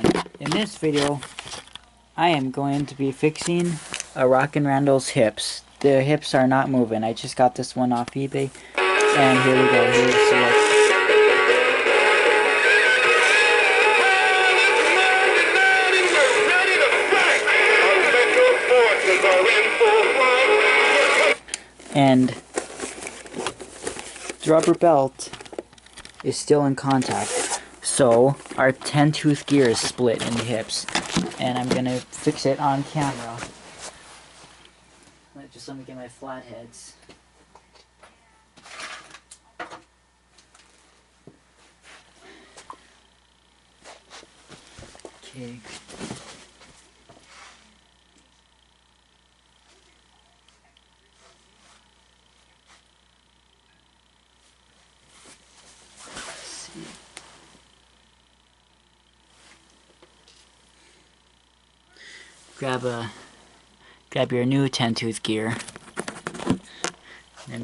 one. In this video, I am going to be fixing a Rockin' Randall's hips. The hips are not moving. I just got this one off eBay. And here we go. Here's what. And the rubber belt is still in contact. So our 10-tooth gear is split in the hips. And I'm going to fix it on camera. Just let me get my flatheads. Okay. Let's see. Grab your new 10-tooth gear. And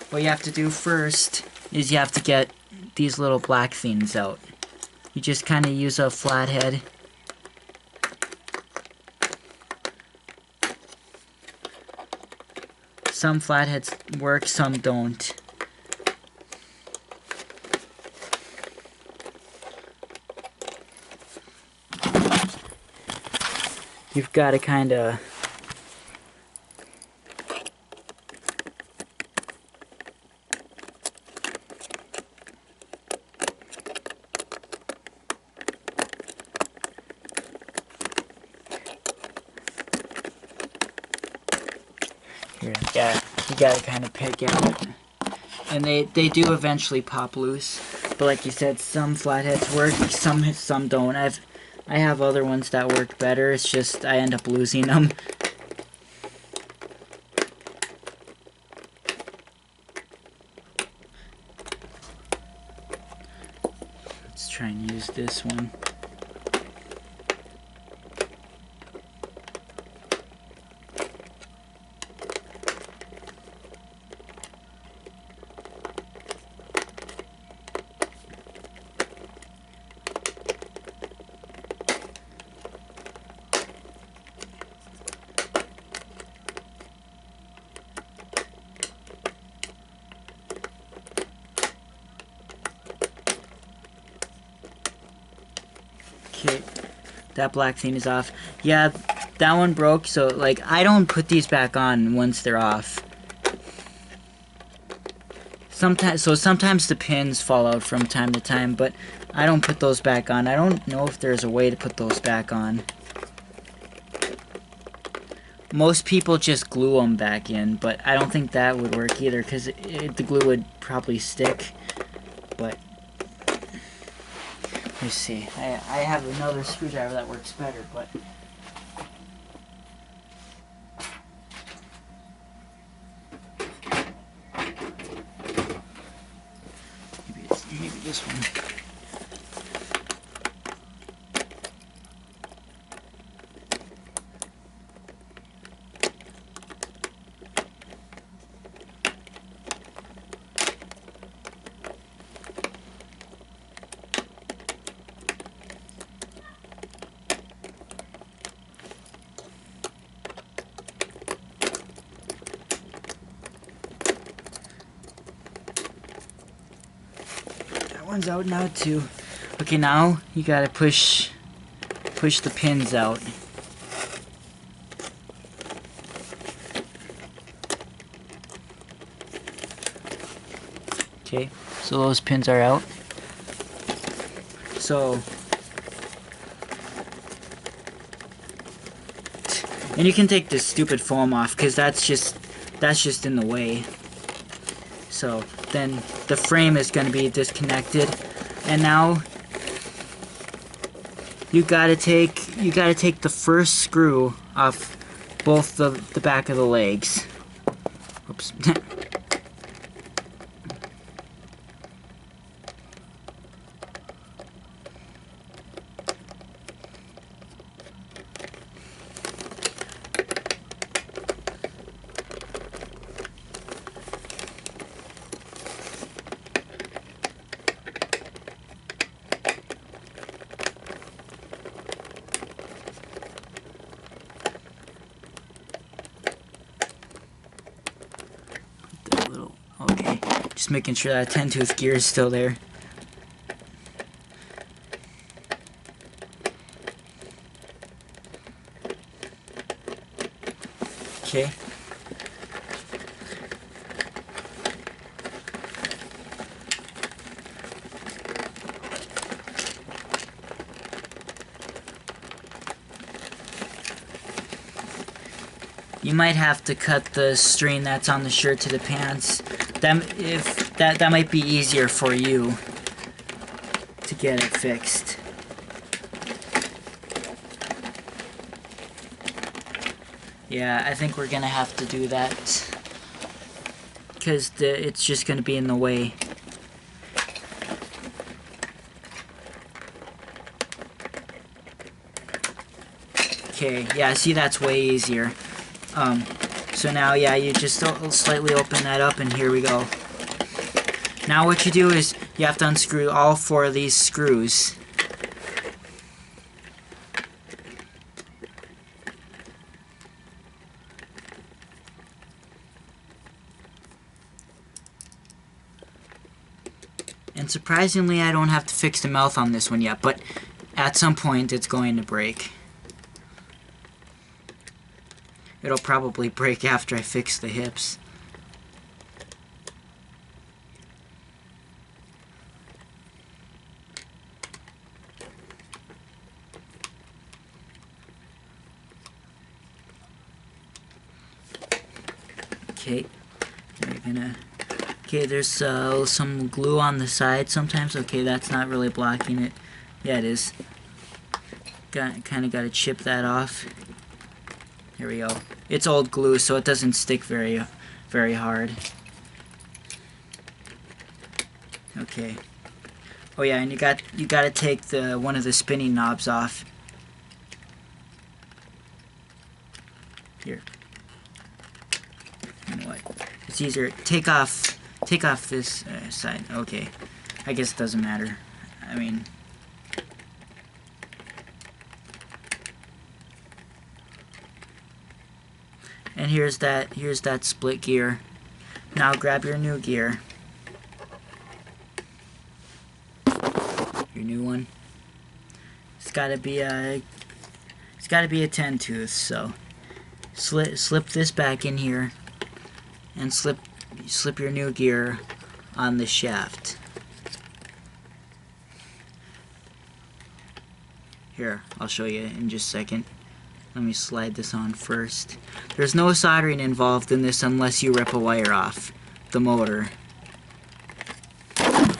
what you have to do first is you have to get these little black things out. You just kind of use a flathead. Some flatheads work, some don't. You've got to kind of you gotta kind of pick out. And they do eventually pop loose. But like you said, some flatheads work, some don't. I have other ones that work better. It's just I end up losing them. Let's try and use this one. Okay, that black thing is off. Yeah, that one broke, so like I don't put these back on once they're off. Sometimes the pins fall out from time to time, but I don't put those back on. I don't know if there's a way to put those back on. Most people just glue them back in, but I don't think that would work either, because the glue would probably stick. But let's see. I have another screwdriver that works better, but maybe this one. One's out now too. Okay, now you gotta push the pins out. Okay, so those pins are out. So, and you can take this stupid foam off because that's just in the way. So then the frame is going to be disconnected, and now you gotta take the first screw off both the back of the legs. Oops. Just making sure that 10-tooth gear is still there. Okay. You might have to cut the string that's on the shirt to the pants. That might be easier for you to get it fixed. Yeah, I think we're gonna have to do that because it's just gonna be in the way. Okay, yeah, see, that's way easier. So now, yeah, you just slightly open that up, and here we go. Now what you do is you have to unscrew all 4 of these screws. And surprisingly, I don't have to fix the mouth on this one yet, but at some point it's going to break. It'll probably break after I fix the hips. Okay, we're gonna... Okay, there's some glue on the side sometimes. Okay, that's not really blocking it. Yeah, it is. Kind of got to chip that off. Here we go. It's old glue, so it doesn't stick very hard. Okay. Oh yeah, and you got to take one of the spinning knobs off. Here. You know what? It's easier. Take off this side. Okay. I guess it doesn't matter. I mean. And here's that split gear. Now grab your new gear. Your new one. It's gotta be a 10-tooth, so slip this back in here and slip your new gear on the shaft. Here, I'll show you in just a second. Let me slide this on first. There's no soldering involved in this unless you rip a wire off the motor. Like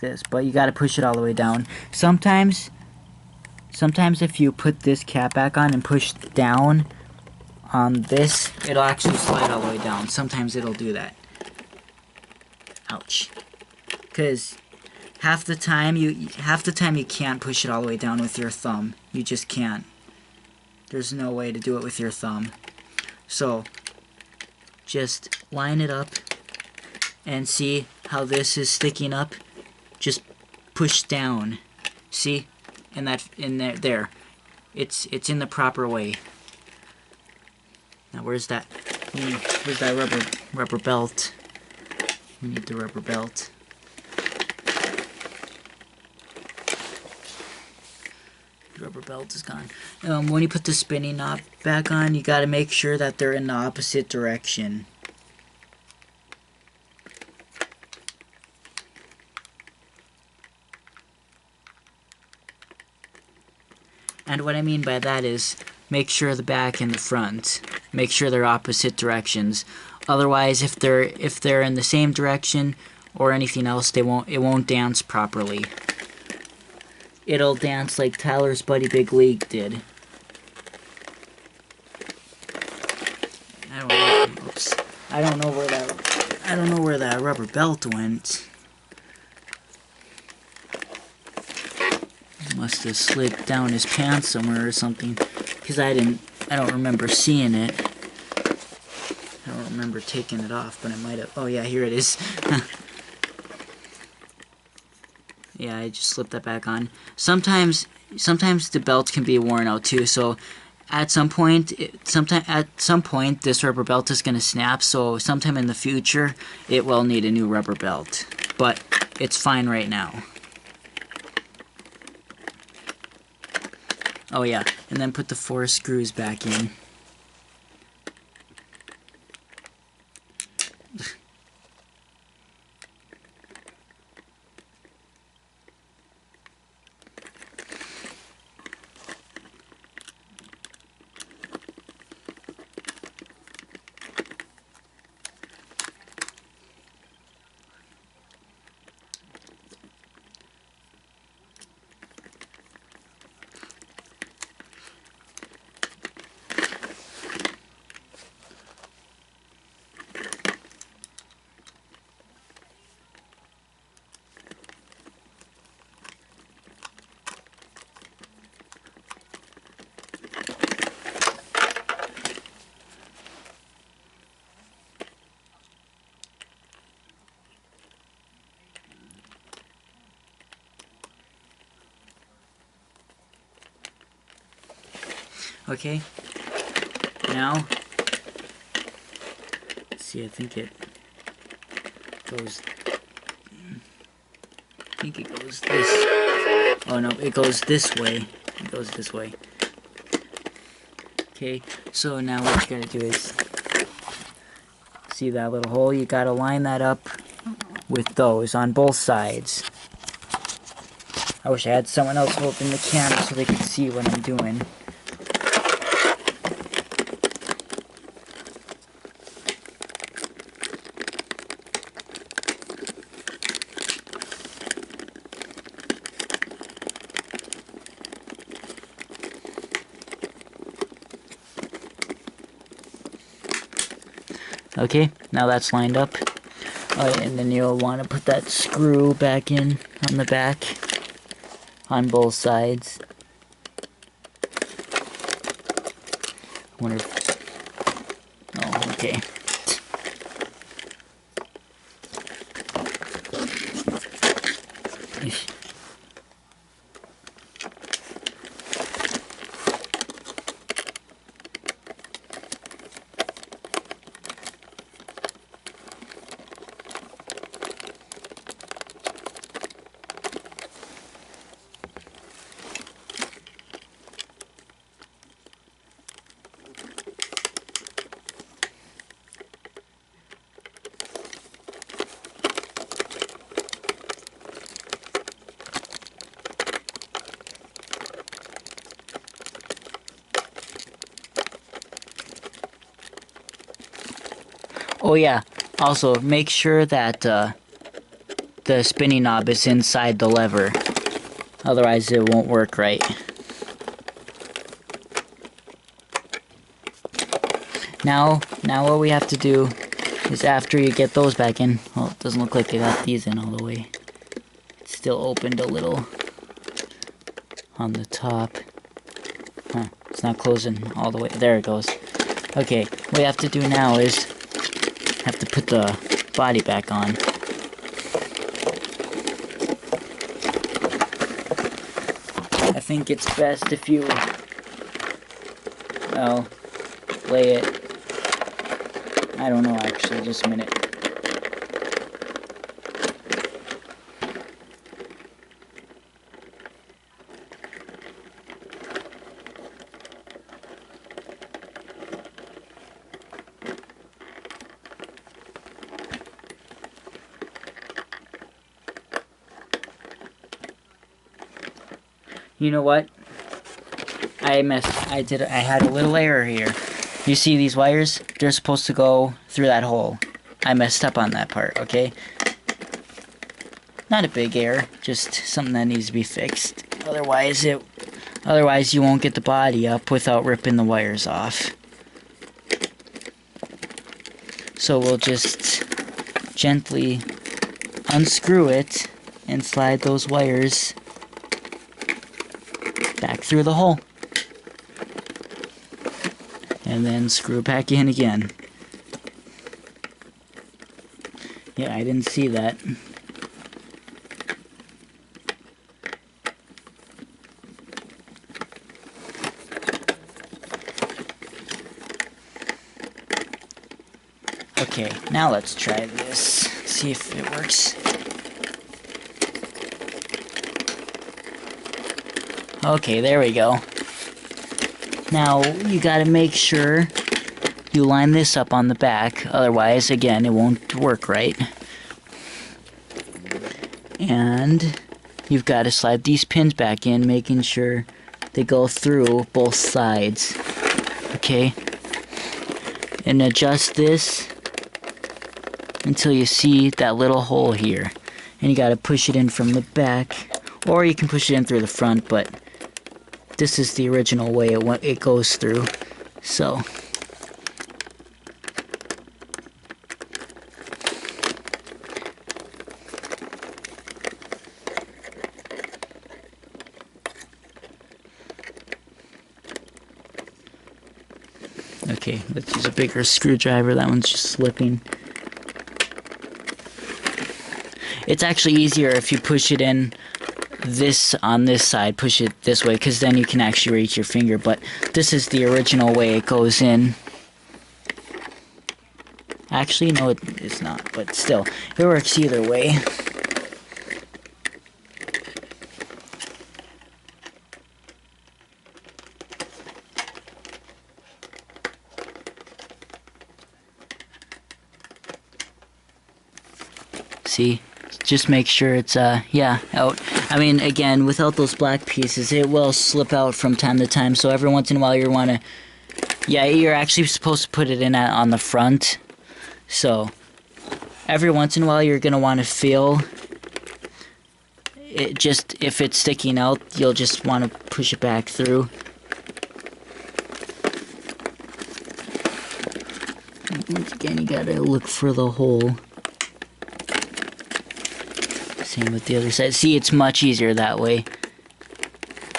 this, but you gotta push it all the way down. Sometimes if you put this cap back on and push down on this, it'll actually slide all the way down. Sometimes it'll do that. Ouch. Because half the time you can't push it all the way down with your thumb. You just can't. There's no way to do it with your thumb. So just line it up and see how this is sticking up. Just push down. See? In there. It's in the proper way. Now where's that rubber belt? We need the rubber belt. The rubber belt is gone. When you put the spinning knob back on, you gotta make sure that they're in the opposite direction. And what I mean by that is, make sure the back and the front, make sure they're opposite directions. Otherwise, if they're in the same direction or anything else, it won't dance properly. It'll dance like Tyler's Buddy Big League did. I don't know where that rubber belt went. Must have slid down his pants somewhere or something, because I don't remember seeing it. I don't remember taking it off, but I might have. Oh yeah, here it is. Yeah, I just slipped that back on. Sometimes the belt can be worn out too, so at some point, this rubber belt is going to snap, so sometime in the future, it will need a new rubber belt. But it's fine right now. Oh yeah, and then put the 4 screws back in. Okay, now, let's see, I think it goes this, oh no, it goes this way, Okay, so now what you gotta do is, see that little hole, you gotta line that up with those on both sides. I wish I had someone else holding the camera so they could see what I'm doing. Okay, now that's lined up. And then you'll want to put that screw back in on the back on both sides. I wonder if, oh, okay. Oh yeah, also make sure that the spinning knob is inside the lever, otherwise it won't work right. Now what we have to do is, after you get those back in, well, it doesn't look like they got these in all the way. It's still opened a little on the top. Huh, it's not closing all the way. There it goes. Okay, what we have to do now is have to put the body back on. I think it's best if you, well, lay it, I don't know actually, just a minute. You know what? I had a little error here. You see these wires? They're supposed to go through that hole. I messed up on that part, okay? Not a big error, just something that needs to be fixed. Otherwise you won't get the body up without ripping the wires off. So we'll just gently unscrew it and slide those wires back through the hole. And then screw it back in again. Yeah, I didn't see that. Okay, now let's try this. See if it works. Okay, there we go. Now, you gotta make sure you line this up on the back, otherwise, again, it won't work right. And you've got to slide these pins back in, making sure they go through both sides. Okay? And adjust this until you see that little hole here. And you gotta push it in from the back, or you can push it in through the front, but this is the original way it goes through. So, okay, let's use a bigger screwdriver. That one's just slipping. It's actually easier if you push it in this on this side, push it this way, because then you can actually reach your finger, but this is the original way it goes in. Actually, no, it's not, but still, it works either way. See? Just make sure it's, yeah, out. I mean, again, without those black pieces, it will slip out from time to time, so every once in a while you want to, yeah, you're actually supposed to put it in on the front, so every once in a while you're going to want to feel it. Just, if it's sticking out, you'll just want to push it back through. Once again, you gotta look for the hole. Same with the other side. See, it's much easier that way.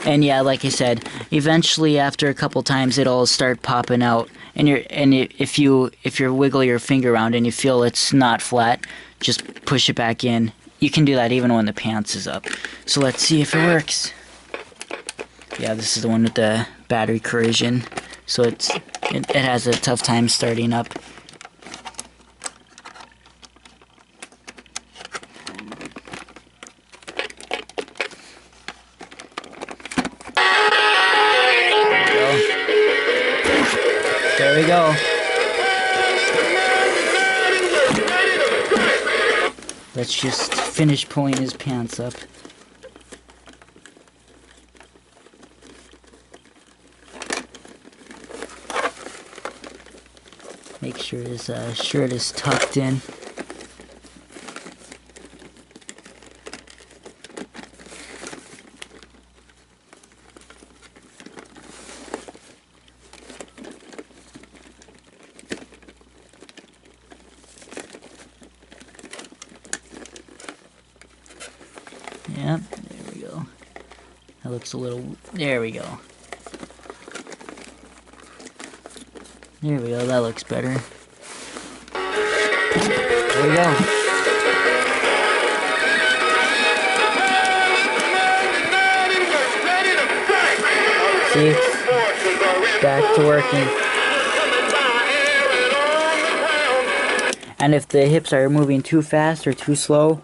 And yeah, like I said, eventually after a couple times it'll start popping out. And if you wiggle your finger around and you feel it's not flat, just push it back in. You can do that even when the pants is up. So let's see if it works. Yeah, this is the one with the battery corrosion. So it has a tough time starting up. There we go. Let's just finish pulling his pants up. Make sure his shirt is tucked in. Yep, there we go. That looks a little... There we go. There we go, that looks better. There we go. See? Back to working. And if the hips are moving too fast or too slow,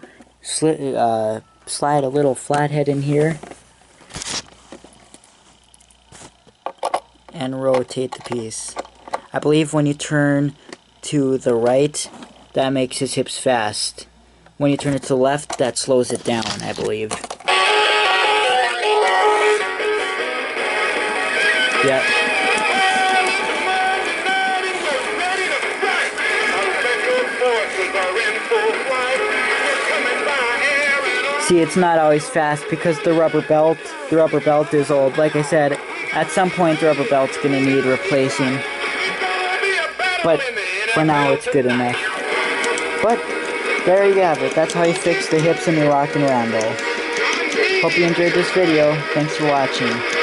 slide a little flathead in here and rotate the piece. I believe when you turn to the right, that makes his hips fast. When you turn it to the left, that slows it down, I believe. Yep. See, it's not always fast because the rubber belt is old. Like I said, at some point the rubber belt's going to need replacing. But for now it's good enough. But there you have it. That's how you fix the hips in your Rockin' Randall. Hope you enjoyed this video. Thanks for watching.